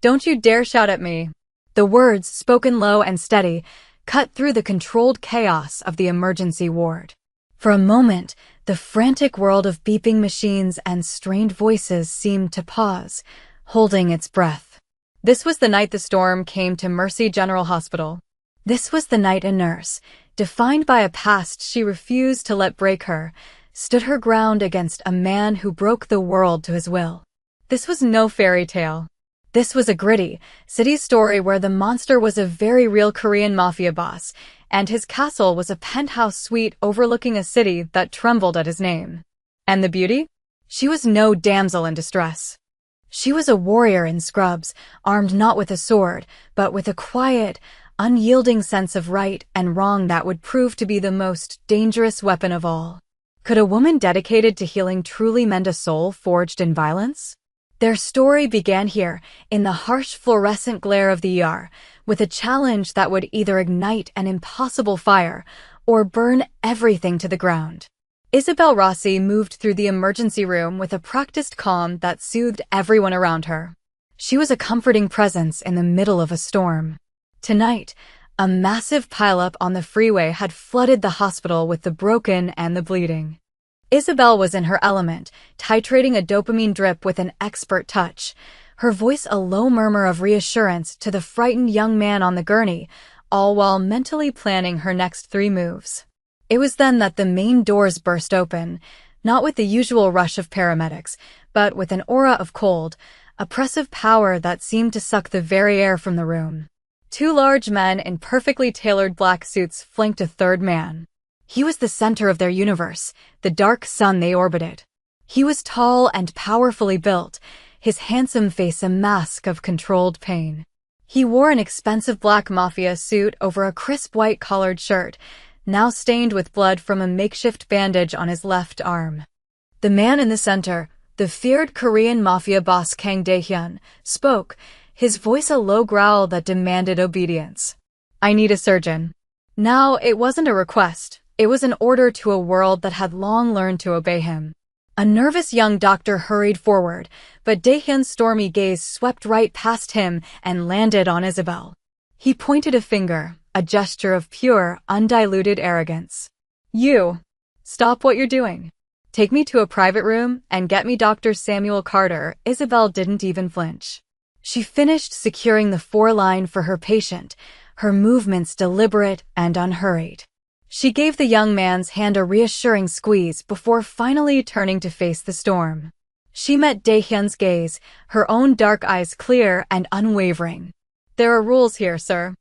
Don't you dare shout at me. The words, spoken low and steady, cut through the controlled chaos of the emergency ward. For a moment, the frantic world of beeping machines and strained voices seemed to pause, holding its breath. This was the night the storm came to Mercy General Hospital. This was the night a nurse, defined by a past she refused to let break her, stood her ground against a man who broke the world to his will. This was no fairy tale. This was a gritty, city story where the monster was a very real Korean mafia boss, and his castle was a penthouse suite overlooking a city that trembled at his name. And the beauty? She was no damsel in distress. She was a warrior in scrubs, armed not with a sword, but with a quiet, unyielding sense of right and wrong that would prove to be the most dangerous weapon of all. Could a woman dedicated to healing truly mend a soul forged in violence? Their story began here, in the harsh fluorescent glare of the ER, with a challenge that would either ignite an impossible fire or burn everything to the ground. Isabel Rossi moved through the emergency room with a practiced calm that soothed everyone around her. She was a comforting presence in the middle of a storm. Tonight, a massive pileup on the freeway had flooded the hospital with the broken and the bleeding. Isabel was in her element, titrating a dopamine drip with an expert touch, her voice a low murmur of reassurance to the frightened young man on the gurney, all while mentally planning her next 3 moves. It was then that the main doors burst open, not with the usual rush of paramedics, but with an aura of cold, oppressive power that seemed to suck the very air from the room. 2 large men in perfectly tailored black suits flanked a third man. He was the center of their universe, the dark sun they orbited. He was tall and powerfully built, his handsome face a mask of controlled pain. He wore an expensive black Mafia suit over a crisp white collared shirt, now stained with blood from a makeshift bandage on his left arm. The man in the center, the feared Korean Mafia boss Kang Dae-hyun, spoke, his voice a low growl that demanded obedience. "I need a surgeon." Now, it wasn't a request. It was an order to a world that had long learned to obey him. A nervous young doctor hurried forward, but Dae-hyun's stormy gaze swept right past him and landed on Isabel. He pointed a finger, a gesture of pure, undiluted arrogance. "You! Stop what you're doing. Take me to a private room and get me Dr. Samuel Carter." Isabel didn't even flinch. She finished securing the 4-line for her patient, her movements deliberate and unhurried. She gave the young man's hand a reassuring squeeze before finally turning to face the storm. She met Dae-hyun's gaze, her own dark eyes clear and unwavering. "There are rules here, sir.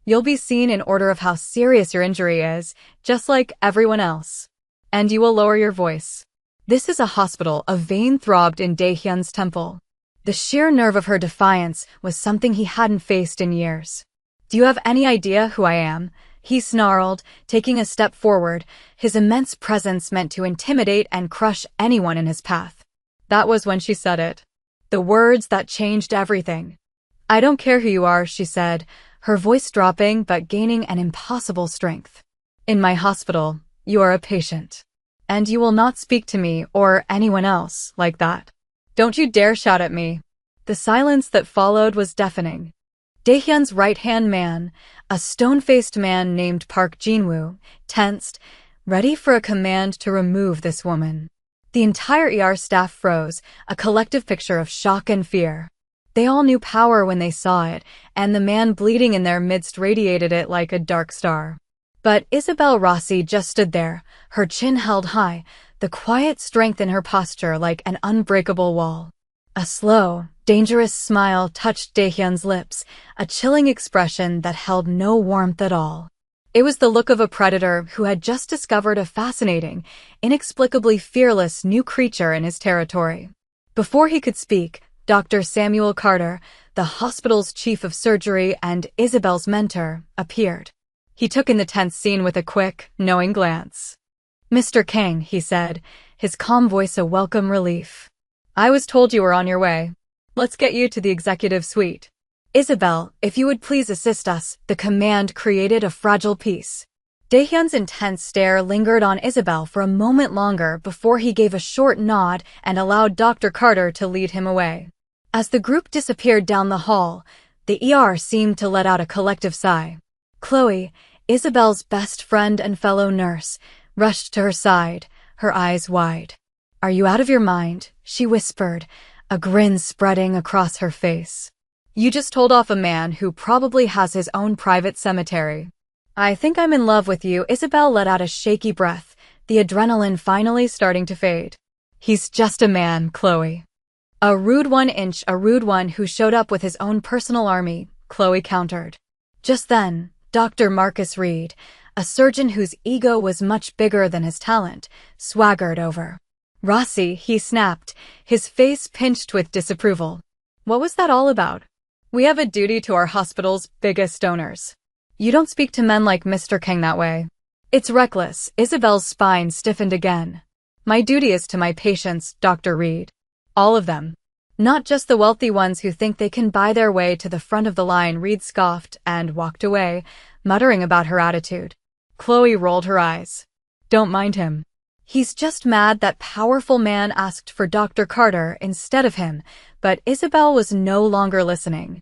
You'll be seen in order of how serious your injury is, just like everyone else. And you will lower your voice." This is a hospital, a vein throbbed in Dae-hyun's temple. The sheer nerve of her defiance was something he hadn't faced in years. "Do you have any idea who I am?" he snarled, taking a step forward, his immense presence meant to intimidate and crush anyone in his path. That was when she said it. The words that changed everything. "I don't care who you are," she said, her voice dropping but gaining an impossible strength. "In my hospital, you are a patient. And you will not speak to me or anyone else like that. Don't you dare shout at me." The silence that followed was deafening. Dae-hyun's right-hand man, a stone-faced man named Park Jin-woo, tensed, ready for a command to remove this woman. The entire ER staff froze, a collective picture of shock and fear. They all knew power when they saw it, and the man bleeding in their midst radiated it like a dark star. But Isabel Rossi just stood there, her chin held high, the quiet strength in her posture like an unbreakable wall. A slow, dangerous smile touched Dae-hyun's lips, a chilling expression that held no warmth at all. It was the look of a predator who had just discovered a fascinating, inexplicably fearless new creature in his territory. Before he could speak, Dr. Samuel Carter, the hospital's chief of surgery and Isabel's mentor, appeared. He took in the tense scene with a quick, knowing glance. "Mr. Kang," he said, his calm voice a welcome relief. "I was told you were on your way. Let's get you to the executive suite." "Isabel, if you would please assist us," the command created a fragile peace. Dae-hyun's intense stare lingered on Isabel for a moment longer before he gave a short nod and allowed Dr. Carter to lead him away. As the group disappeared down the hall, the ER seemed to let out a collective sigh. Chloe, Isabel's best friend and fellow nurse, rushed to her side, her eyes wide. "Are you out of your mind?" she whispered, a grin spreading across her face. "You just told off a man who probably has his own private cemetery." "I think I'm in love with you." Isabel let out a shaky breath, the adrenaline finally starting to fade. "He's just a man, Chloe." A rude one who showed up with his own personal army," Chloe countered. Just then, Dr. Marcus Reed, a surgeon whose ego was much bigger than his talent, swaggered over. "Rossi," he snapped, his face pinched with disapproval. "What was that all about?" "We have a duty to our hospital's biggest donors." "You don't speak to men like Mr. King that way." "It's reckless." Isabel's spine stiffened again. "My duty is to my patients, Dr. Reed. All of them. Not just the wealthy ones who think they can buy their way to the front of the line." Reed scoffed and walked away, muttering about her attitude. Chloe rolled her eyes. "Don't mind him. He's just mad that powerful man asked for Dr. Carter instead of him." But Isabel was no longer listening.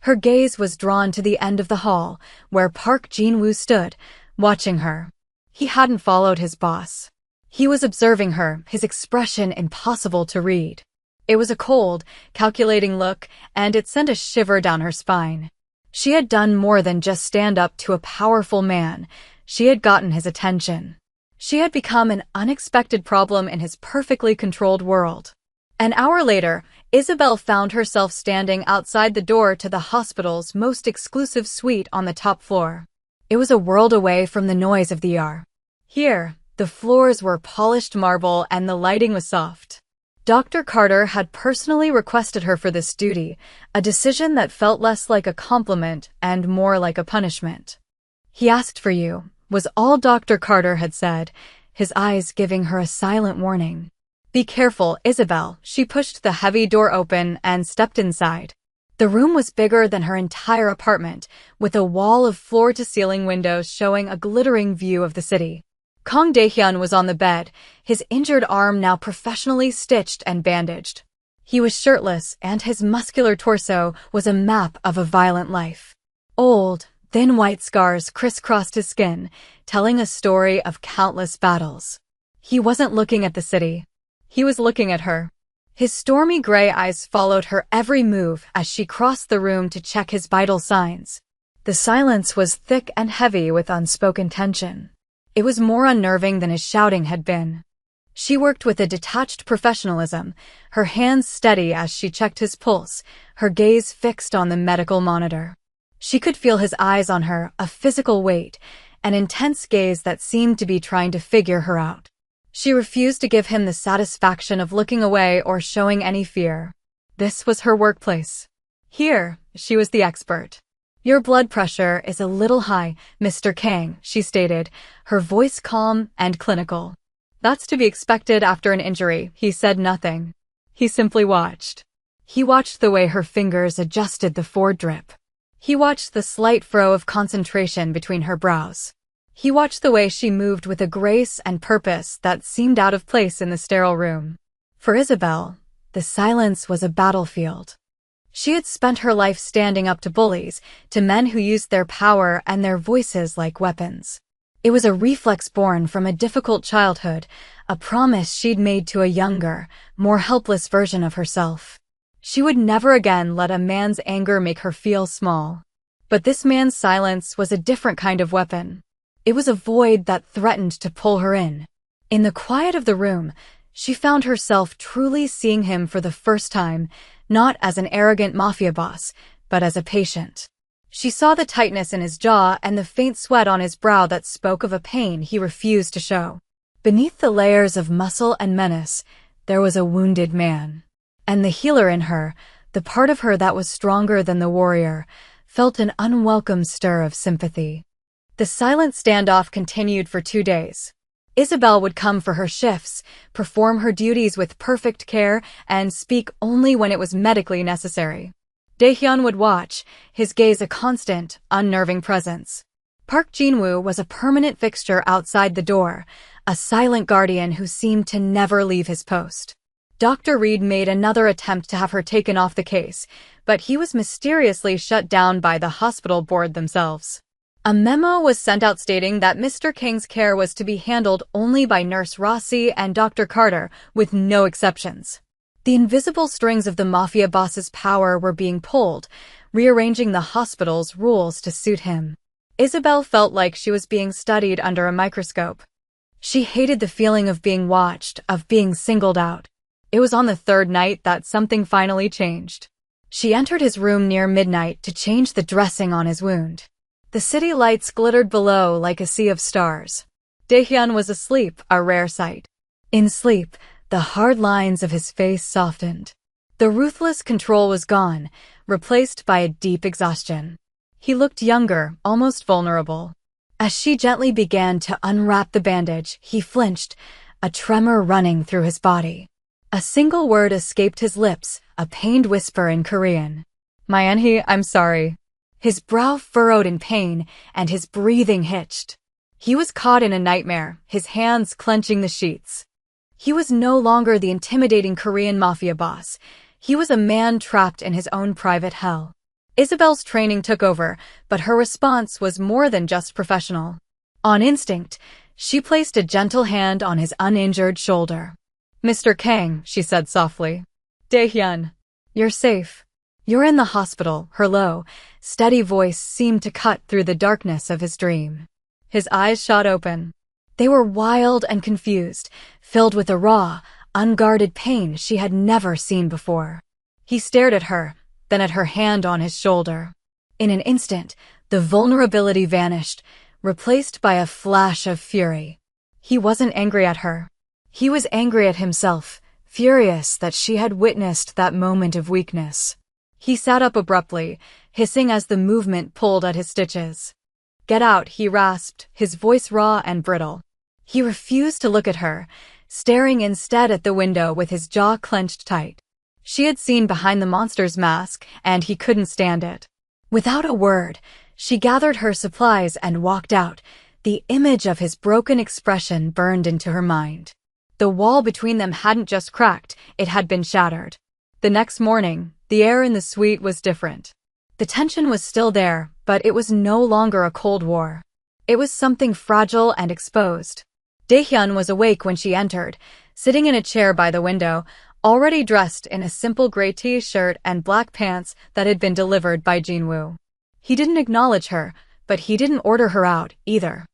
Her gaze was drawn to the end of the hall, where Park Jin-woo stood, watching her. He hadn't followed his boss. He was observing her, his expression impossible to read. It was a cold, calculating look, and it sent a shiver down her spine. She had done more than just stand up to a powerful man. She had gotten his attention. She had become an unexpected problem in his perfectly controlled world. An hour later, Isabel found herself standing outside the door to the hospital's most exclusive suite on the top floor. It was a world away from the noise of the ER. Here, the floors were polished marble and the lighting was soft. Dr. Carter had personally requested her for this duty, a decision that felt less like a compliment and more like a punishment. "He asked for you," was all Dr. Carter had said, his eyes giving her a silent warning. "Be careful, Isabel." She pushed the heavy door open and stepped inside. The room was bigger than her entire apartment, with a wall of floor-to-ceiling windows showing a glittering view of the city. Kang Dae-hyun was on the bed, his injured arm now professionally stitched and bandaged. He was shirtless, and his muscular torso was a map of a violent life. Old, thin white scars crisscrossed his skin, telling a story of countless battles. He wasn't looking at the city. He was looking at her. His stormy gray eyes followed her every move as she crossed the room to check his vital signs. The silence was thick and heavy with unspoken tension. It was more unnerving than his shouting had been. She worked with a detached professionalism, her hands steady as she checked his pulse, her gaze fixed on the medical monitor. She could feel his eyes on her, a physical weight, an intense gaze that seemed to be trying to figure her out. She refused to give him the satisfaction of looking away or showing any fear. This was her workplace. Here, she was the expert. "Your blood pressure is a little high, Mr. Kang," she stated, her voice calm and clinical. "That's to be expected after an injury." He said nothing. He simply watched. He watched the way her fingers adjusted the Ford drip. He watched the slight frown of concentration between her brows. He watched the way she moved with a grace and purpose that seemed out of place in the sterile room. For Isabel, the silence was a battlefield. She had spent her life standing up to bullies, to men who used their power and their voices like weapons. It was a reflex born from a difficult childhood, a promise she'd made to a younger, more helpless version of herself. She would never again let a man's anger make her feel small. But this man's silence was a different kind of weapon. It was a void that threatened to pull her in. In the quiet of the room, she found herself truly seeing him for the first time, not as an arrogant mafia boss, but as a patient. She saw the tightness in his jaw and the faint sweat on his brow that spoke of a pain he refused to show. Beneath the layers of muscle and menace, there was a wounded man. And the healer in her, the part of her that was stronger than the warrior, felt an unwelcome stir of sympathy. The silent standoff continued for 2 days. Isabel would come for her shifts, perform her duties with perfect care, and speak only when it was medically necessary. Dae-hyun would watch, his gaze a constant, unnerving presence. Park Jin-woo was a permanent fixture outside the door, a silent guardian who seemed to never leave his post. Dr. Reed made another attempt to have her taken off the case, but he was mysteriously shut down by the hospital board themselves. A memo was sent out stating that Mr. King's care was to be handled only by Nurse Rossi and Dr. Carter, with no exceptions. The invisible strings of the Mafia boss's power were being pulled, rearranging the hospital's rules to suit him. Isabel felt like she was being studied under a microscope. She hated the feeling of being watched, of being singled out. It was on the third night that something finally changed. She entered his room near midnight to change the dressing on his wound. The city lights glittered below like a sea of stars. Daehyun was asleep, a rare sight. In sleep, the hard lines of his face softened. The ruthless control was gone, replaced by a deep exhaustion. He looked younger, almost vulnerable. As she gently began to unwrap the bandage, he flinched, a tremor running through his body. A single word escaped his lips, a pained whisper in Korean. "Myeonhee, I'm sorry." His brow furrowed in pain, and his breathing hitched. He was caught in a nightmare, his hands clenching the sheets. He was no longer the intimidating Korean mafia boss. He was a man trapped in his own private hell. Isabel's training took over, but her response was more than just professional. On instinct, she placed a gentle hand on his uninjured shoulder. "Mr. Kang," she said softly. "Daehyun, you're safe. You're in the hospital." Her low, steady voice seemed to cut through the darkness of his dream. His eyes shot open. They were wild and confused, filled with a raw, unguarded pain she had never seen before. He stared at her, then at her hand on his shoulder. In an instant, the vulnerability vanished, replaced by a flash of fury. He wasn't angry at her. He was angry at himself, furious that she had witnessed that moment of weakness. He sat up abruptly, hissing as the movement pulled at his stitches. "Get out," he rasped, his voice raw and brittle. He refused to look at her, staring instead at the window with his jaw clenched tight. She had seen behind the monster's mask, and he couldn't stand it. Without a word, she gathered her supplies and walked out. The image of his broken expression burned into her mind. The wall between them hadn't just cracked, it had been shattered. The next morning, the air in the suite was different. The tension was still there, but it was no longer a Cold War. It was something fragile and exposed. Daehyun was awake when she entered, sitting in a chair by the window, already dressed in a simple gray t-shirt and black pants that had been delivered by Jinwoo. He didn't acknowledge her, but he didn't order her out, either.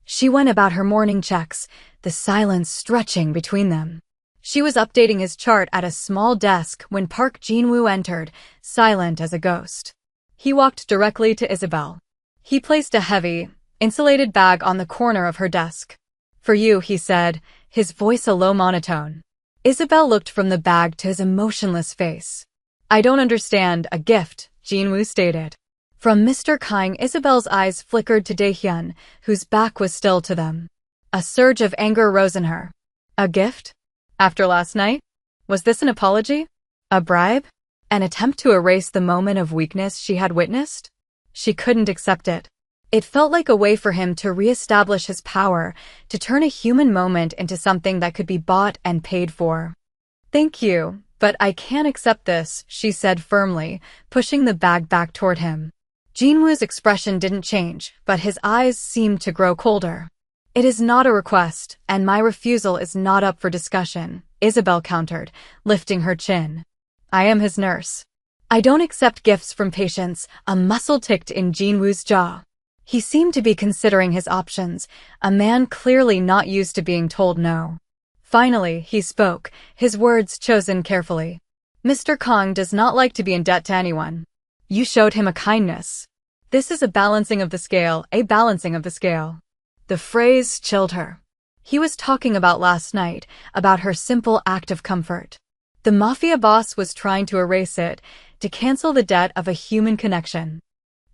She went about her morning checks, the silence stretching between them. She was updating his chart at a small desk when Park Jinwoo entered, silent as a ghost. He walked directly to Isabel. He placed a heavy, insulated bag on the corner of her desk. "For you," he said, his voice a low monotone. Isabel looked from the bag to his emotionless face. "I don't understand, a gift," Jinwoo stated. From Mr. Kang, Isabel's eyes flickered to Daehyun, whose back was still to them. A surge of anger rose in her. A gift? After last night? Was this an apology? A bribe? An attempt to erase the moment of weakness she had witnessed? She couldn't accept it. It felt like a way for him to reestablish his power, to turn a human moment into something that could be bought and paid for. "Thank you, but I can't accept this," she said firmly, pushing the bag back toward him. Jinwoo's expression didn't change, but his eyes seemed to grow colder. "It is not a request, and my refusal is not up for discussion," Isabel countered, lifting her chin. "I am his nurse. I don't accept gifts from patients." A muscle ticked in Jinwoo's jaw. He seemed to be considering his options, a man clearly not used to being told no. Finally, he spoke, his words chosen carefully. "Mr. Kang does not like to be in debt to anyone. You showed him a kindness. This is a balancing of the scale, a balancing of the scale." The phrase chilled her. He was talking about last night, about her simple act of comfort. The mafia boss was trying to erase it, to cancel the debt of a human connection.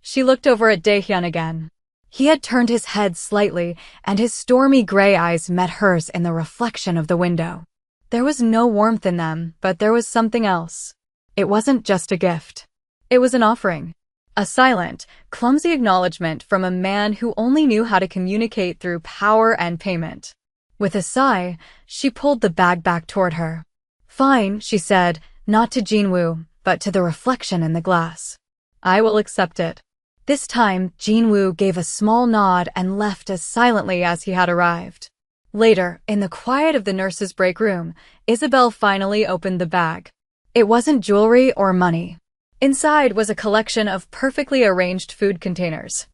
She looked over at Daehyun again. He had turned his head slightly, and his stormy gray eyes met hers in the reflection of the window. There was no warmth in them, but there was something else. It wasn't just a gift. It was an offering. A silent, clumsy acknowledgement from a man who only knew how to communicate through power and payment. With a sigh, she pulled the bag back toward her. Fine, she said, not to Jinwoo, but to the reflection in the glass. I will accept it. This time, Jinwoo gave a small nod and left as silently as he had arrived. Later, in the quiet of the nurse's break room, Isabel finally opened the bag. It wasn't jewelry or money. Inside was a collection of perfectly arranged food containers.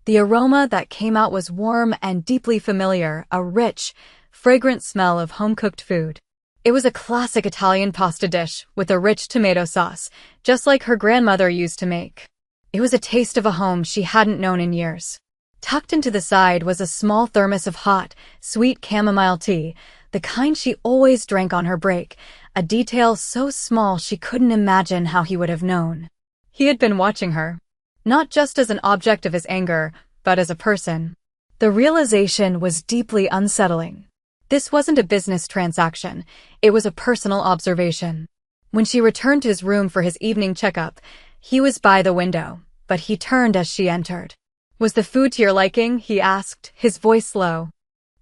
The aroma that came out was warm and deeply familiar, a rich, fragrant smell of home-cooked food. It was a classic Italian pasta dish with a rich tomato sauce, just like her grandmother used to make. It was a taste of a home she hadn't known in years. Tucked into the side was a small thermos of hot, sweet chamomile tea, the kind she always drank on her break, a detail so small she couldn't imagine how he would have known. He had been watching her, not just as an object of his anger, but as a person. The realization was deeply unsettling. This wasn't a business transaction, it was a personal observation. When she returned to his room for his evening checkup, he was by the window, but he turned as she entered. Was the food to your liking? He asked, his voice low.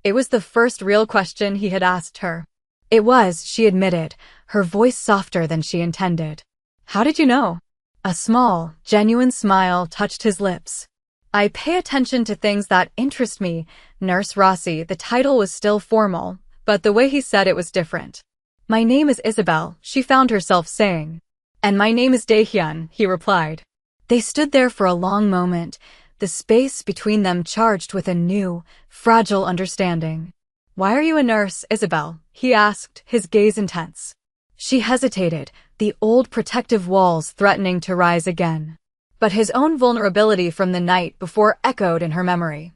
It was the first real question he had asked her. It was, she admitted, her voice softer than she intended. How did you know? A small, genuine smile touched his lips. I pay attention to things that interest me, Nurse Rossi. The title was still formal, but the way he said it was different. My name is Isabel, she found herself saying. And my name is Daehyun, he replied. They stood there for a long moment, the space between them charged with a new, fragile understanding. Why are you a nurse, Isabel? He asked, his gaze intense. She hesitated, the old protective walls threatening to rise again. But his own vulnerability from the night before echoed in her memory.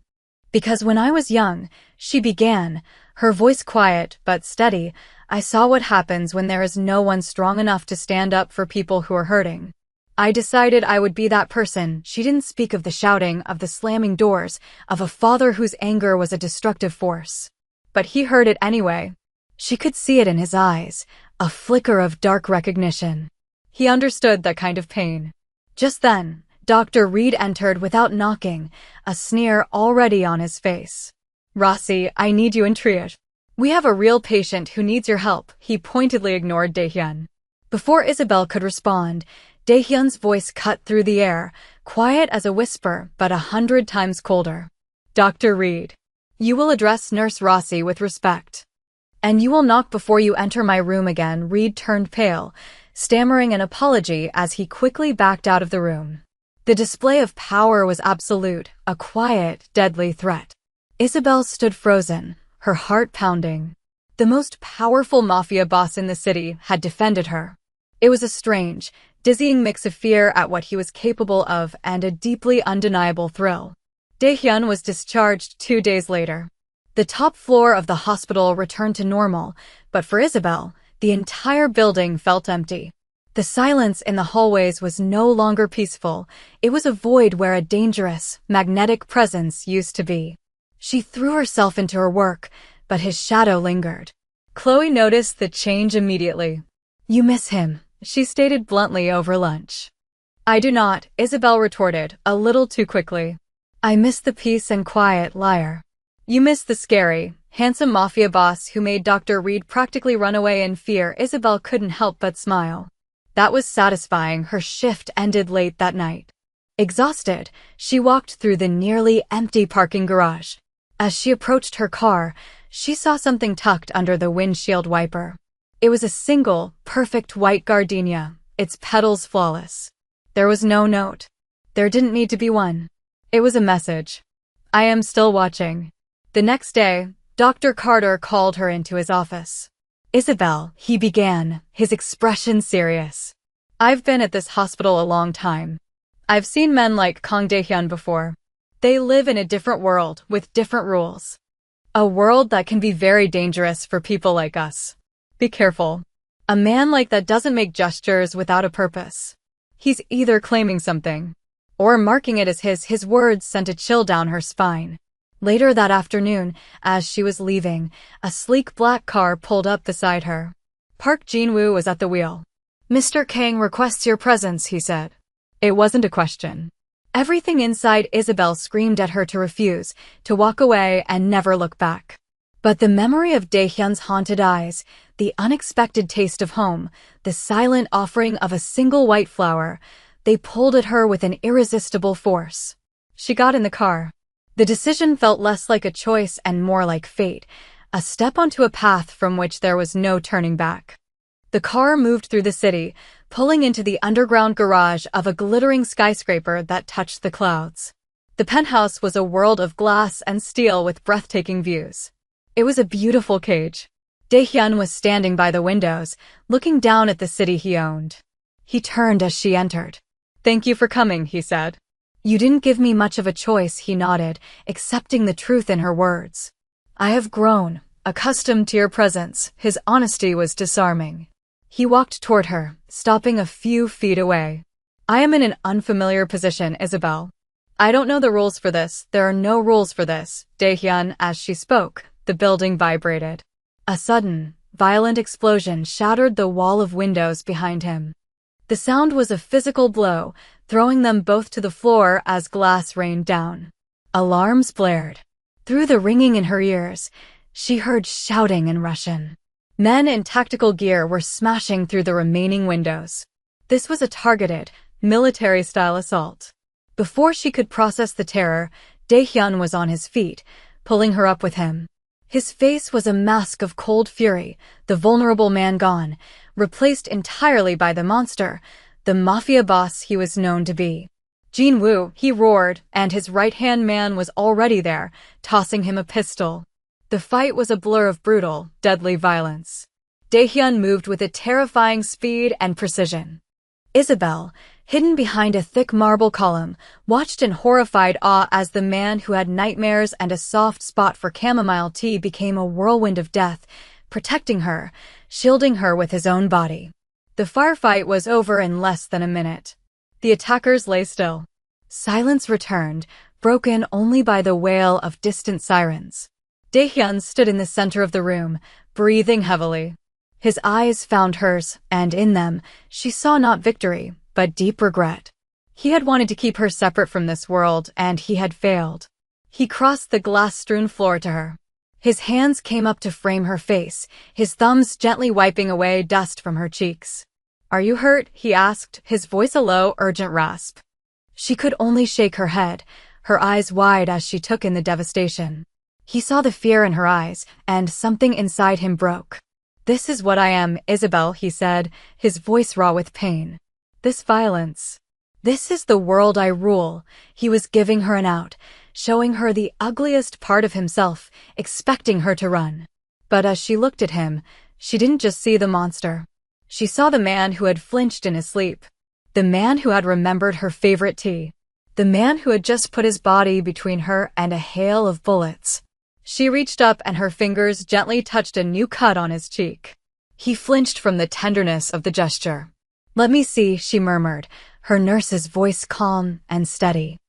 Because when I was young, she began, her voice quiet but steady, I saw what happens when there is no one strong enough to stand up for people who are hurting. I decided I would be that person. She didn't speak of the shouting, of the slamming doors, of a father whose anger was a destructive force. But he heard it anyway. She could see it in his eyes, a flicker of dark recognition. He understood that kind of pain. Just then, Dr. Reed entered without knocking, a sneer already on his face. Rossi, I need you in triage. We have a real patient who needs your help. He pointedly ignored Daehyun. Before Isabel could respond, Daehyun's voice cut through the air, quiet as a whisper, but 100 times colder. Dr. Reed, you will address Nurse Rossi with respect. And you will knock before you enter my room again. Reed turned pale, stammering an apology as he quickly backed out of the room. The display of power was absolute, a quiet, deadly threat. Isabel stood frozen, her heart pounding. The most powerful mafia boss in the city had defended her. It was a strange, dizzying mix of fear at what he was capable of and a deeply undeniable thrill. Daehyun was discharged 2 days later. The top floor of the hospital returned to normal, but for Isabel, the entire building felt empty. The silence in the hallways was no longer peaceful. It was a void where a dangerous, magnetic presence used to be. She threw herself into her work, but his shadow lingered. Chloe noticed the change immediately. You miss him, she stated bluntly over lunch. I do not, Isabel retorted, a little too quickly. I miss the peace and quiet, liar. You miss the scary, handsome mafia boss who made Dr. Reed practically run away in fear. Isabel couldn't help but smile. That was satisfying. Her shift ended late that night. Exhausted, she walked through the nearly empty parking garage. As she approached her car, she saw something tucked under the windshield wiper. It was a single, perfect white gardenia, its petals flawless. There was no note. There didn't need to be one. It was a message. I am still watching. The next day, Dr. Carter called her into his office. Isabel, he began, his expression serious. I've been at this hospital a long time. I've seen men like Kang Daehyun before. They live in a different world with different rules. A world that can be very dangerous for people like us. Be careful. A man like that doesn't make gestures without a purpose. He's either claiming something or marking it as his. His words sent a chill down her spine. Later that afternoon, as she was leaving, a sleek black car pulled up beside her. Park Jinwoo was at the wheel. Mr. Kang requests your presence, he said. It wasn't a question. Everything inside Isabel screamed at her to refuse, to walk away and never look back. But the memory of Daehyun's haunted eyes, the unexpected taste of home, the silent offering of a single white flower, they pulled at her with an irresistible force. She got in the car. The decision felt less like a choice and more like fate, a step onto a path from which there was no turning back. The car moved through the city, pulling into the underground garage of a glittering skyscraper that touched the clouds. The penthouse was a world of glass and steel with breathtaking views. It was a beautiful cage. Daehyun was standing by the windows, looking down at the city he owned. He turned as she entered. "Thank you for coming," he said. "You didn't give me much of a choice," he nodded, accepting the truth in her words. "I have grown, accustomed to your presence." His honesty was disarming. He walked toward her, stopping a few feet away. "I am in an unfamiliar position, Isabel. I don't know the rules for this. There are no rules for this." Daehyun, as she spoke, the building vibrated. A sudden, violent explosion shattered the wall of windows behind him. The sound was a physical blow, throwing them both to the floor as glass rained down. Alarms blared. Through the ringing in her ears, she heard shouting in Russian. Men in tactical gear were smashing through the remaining windows. This was a targeted, military-style assault. Before she could process the terror, Daehyun was on his feet, pulling her up with him. His face was a mask of cold fury, the vulnerable man gone, replaced entirely by the monster, the Mafia boss he was known to be. "Jin-woo," he roared, and his right-hand man was already there, tossing him a pistol. The fight was a blur of brutal, deadly violence. Daehyun moved with a terrifying speed and precision. Isabel, hidden behind a thick marble column, watched in horrified awe as the man who had nightmares and a soft spot for chamomile tea became a whirlwind of death, protecting her, shielding her with his own body. The firefight was over in less than a minute. The attackers lay still. Silence returned, broken only by the wail of distant sirens. Daehyun stood in the center of the room, breathing heavily. His eyes found hers, and in them, she saw not victory, but deep regret. He had wanted to keep her separate from this world, and he had failed. He crossed the glass-strewn floor to her. His hands came up to frame her face, his thumbs gently wiping away dust from her cheeks. "Are you hurt?" he asked, his voice a low, urgent rasp. She could only shake her head, her eyes wide as she took in the devastation. He saw the fear in her eyes, and something inside him broke. "This is what I am, Isabel," he said, his voice raw with pain. "This violence. This is the world I rule." He was giving her an out, showing her the ugliest part of himself, expecting her to run. But as she looked at him, she didn't just see the monster. She saw the man who had flinched in his sleep. The man who had remembered her favorite tea. The man who had just put his body between her and a hail of bullets. She reached up and her fingers gently touched a new cut on his cheek. He flinched from the tenderness of the gesture. "Let me see," she murmured, her nurse's voice calm and steady.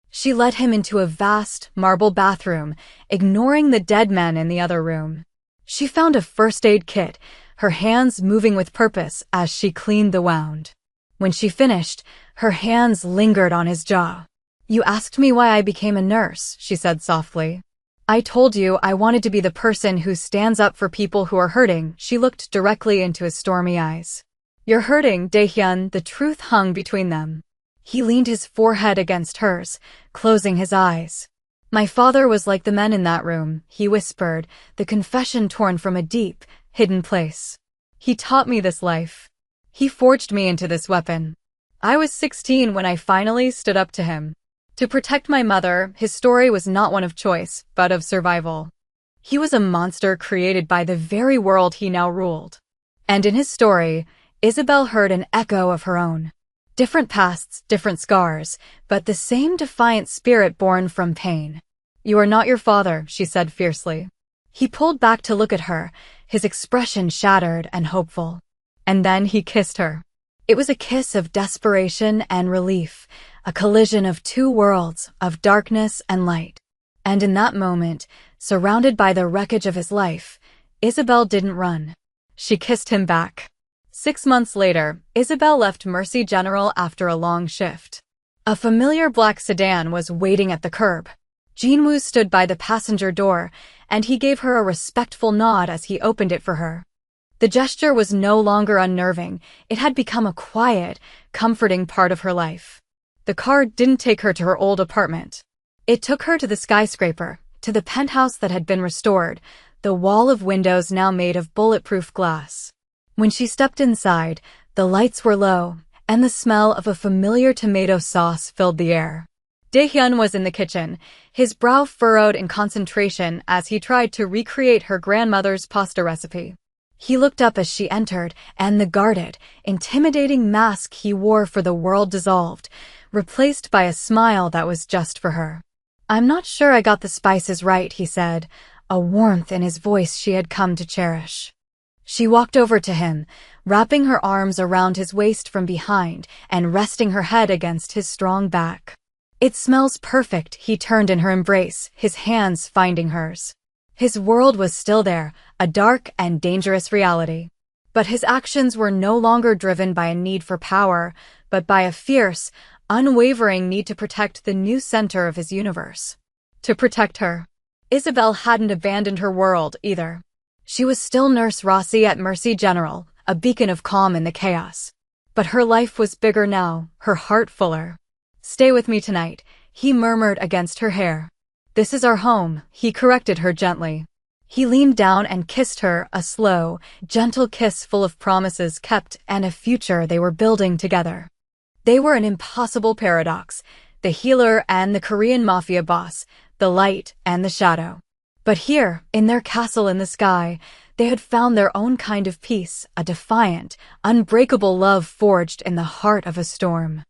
She led him into a vast, marble bathroom, ignoring the dead men in the other room. She found a first aid kit, her hands moving with purpose as she cleaned the wound. When she finished, her hands lingered on his jaw. "You asked me why I became a nurse," she said softly. "I told you I wanted to be the person who stands up for people who are hurting." She looked directly into his stormy eyes. "You're hurting, Daehyun." The truth hung between them. He leaned his forehead against hers, closing his eyes. "My father was like the men in that room," he whispered, the confession torn from a deep, hidden place. "He taught me this life. He forged me into this weapon. I was 16 when I finally stood up to him. To protect my mother." His story was not one of choice, but of survival. He was a monster created by the very world he now ruled. And in his story, Isabel heard an echo of her own. Different pasts, different scars, but the same defiant spirit born from pain. "You are not your father," she said fiercely. He pulled back to look at her, his expression shattered and hopeful. And then he kissed her. It was a kiss of desperation and relief, a collision of two worlds, of darkness and light. And in that moment, surrounded by the wreckage of his life, Isabel didn't run. She kissed him back. 6 months later, Isabel left Mercy General after a long shift. A familiar black sedan was waiting at the curb. Jin-woo stood by the passenger door, and he gave her a respectful nod as he opened it for her. The gesture was no longer unnerving, it had become a quiet, comforting part of her life. The car didn't take her to her old apartment. It took her to the skyscraper, to the penthouse that had been restored, the wall of windows now made of bulletproof glass. When she stepped inside, the lights were low, and the smell of a familiar tomato sauce filled the air. Dae-hyun was in the kitchen, his brow furrowed in concentration as he tried to recreate her grandmother's pasta recipe. He looked up as she entered, and the guarded, intimidating mask he wore for the world dissolved, replaced by a smile that was just for her. "I'm not sure I got the spices right," he said, a warmth in his voice she had come to cherish. She walked over to him, wrapping her arms around his waist from behind and resting her head against his strong back. "It smells perfect," he turned in her embrace, his hands finding hers. His world was still there, a dark and dangerous reality. But his actions were no longer driven by a need for power, but by a fierce, unwavering need to protect the new center of his universe. To protect her. Isabel hadn't abandoned her world, either. She was still Nurse Rossi at Mercy General, a beacon of calm in the chaos. But her life was bigger now, her heart fuller. "Stay with me tonight," he murmured against her hair. "This is our home," he corrected her gently. He leaned down and kissed her, a slow, gentle kiss full of promises kept and a future they were building together. They were an impossible paradox, the healer and the Korean Mafia boss, the light and the shadow. But here, in their castle in the sky, they had found their own kind of peace, a defiant, unbreakable love forged in the heart of a storm.